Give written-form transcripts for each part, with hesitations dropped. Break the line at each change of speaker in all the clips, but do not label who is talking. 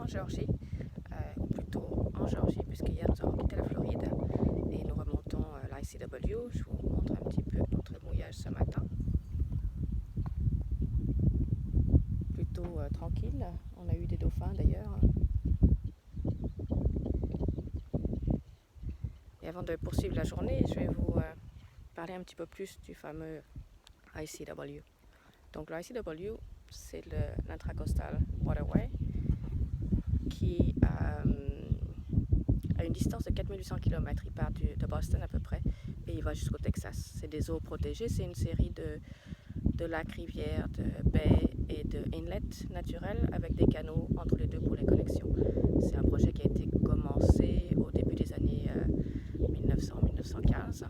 en Géorgie, ou plutôt en Géorgie, puisque hier nous avons quitté la Floride et nous remontons l'ICW. Je vous montre un petit peu notre mouillage ce matin. Plutôt tranquille, on a eu des dauphins d'ailleurs. Et avant de poursuivre la journée, je vais vous parler un petit peu plus du fameux ICW. Donc le ICW, c'est l'Intracoastal Waterway qui a une distance de 4800 km. Il part de Boston à peu près et il va jusqu'au Texas. C'est des eaux protégées, c'est une série de lacs, rivières, de baies et de inlets naturels avec des canaux entre les deux pour les connexions. C'est un projet qui a été commencé au début des années 1900-1915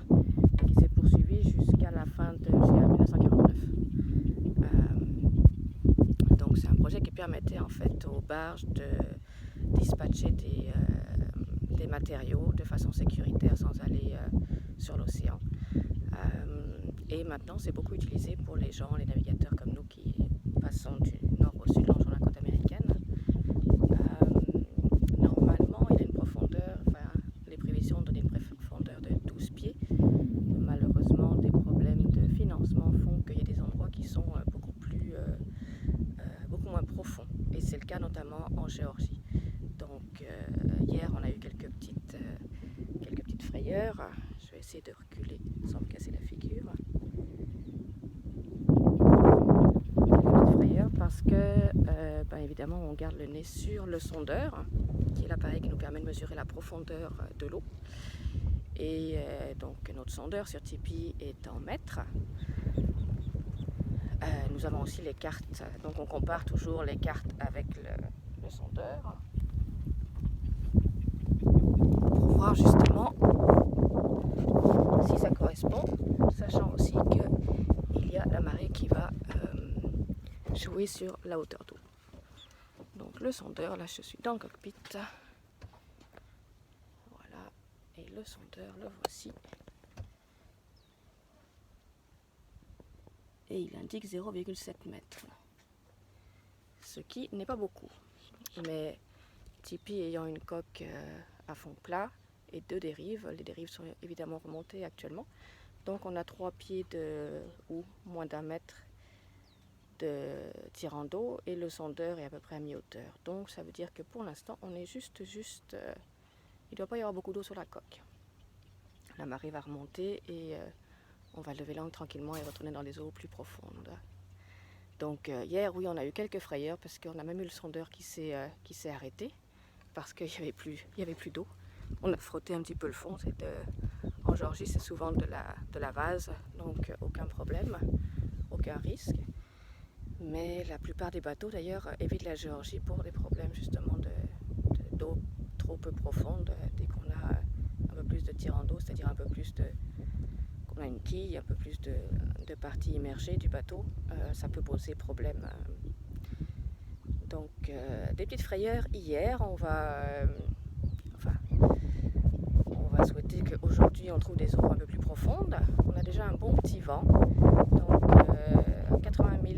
et qui s'est poursuivi jusqu'à la fin de 1949. Donc c'est un projet qui permettait en fait aux barges de dispatcher des matériaux de façon sécuritaire sans aller sur l'océan. Et maintenant c'est beaucoup utilisé pour les gens, les navigateurs comme nous qui passons du nord au sud longeant la côte américaine. Normalement il a une profondeur, les prévisions donnent une profondeur de 12 pieds. Malheureusement des problèmes de financement font qu'il y a des endroits qui sont beaucoup moins profonds. Et c'est le cas notamment en Géorgie. Donc hier on a eu quelques petites frayeurs. Je vais essayer de reculer sans me casser la figure. Quelques petites frayeurs parce que évidemment on garde le nez sur le sondeur, qui est l'appareil qui nous permet de mesurer la profondeur de l'eau. Et donc notre sondeur sur Tipeee est en mètres. Nous avons aussi les cartes, donc on compare toujours les cartes avec le sondeur pour voir justement si ça correspond, sachant aussi qu'il y a la marée qui va jouer sur la hauteur d'eau. Donc le sondeur, là je suis dans le cockpit, voilà, et le sondeur le voici. Et il indique 0,7 mètres, ce qui n'est pas beaucoup. Mais Tipeee ayant une coque à fond plat et deux dérives, les dérives sont évidemment remontées actuellement, donc on a 3 pieds ou moins d'1 mètre de tirant d'eau et le sondeur est à peu près à mi-hauteur. Donc ça veut dire que pour l'instant on est juste il ne doit pas y avoir beaucoup d'eau sur la coque. La marée va remonter et on va lever l'angle tranquillement et retourner dans les eaux plus profondes. Donc hier, oui, on a eu quelques frayeurs parce qu'on a même eu le sondeur qui s'est arrêté parce qu'il n'y avait plus d'eau. On a frotté un petit peu le fond. En Géorgie, c'est souvent de la vase, donc aucun problème, aucun risque. Mais la plupart des bateaux, d'ailleurs, évitent la Géorgie pour des problèmes justement d'eau trop peu profonde. Dès qu'on a un peu plus de tirant d'eau, c'est-à-dire un peu plus on a une quille, un peu plus de partie immergée du bateau, ça peut poser problème. Donc des petites frayeurs hier, on va souhaiter qu'aujourd'hui on trouve des eaux un peu plus profondes. On a déjà un bon petit vent, donc 80 000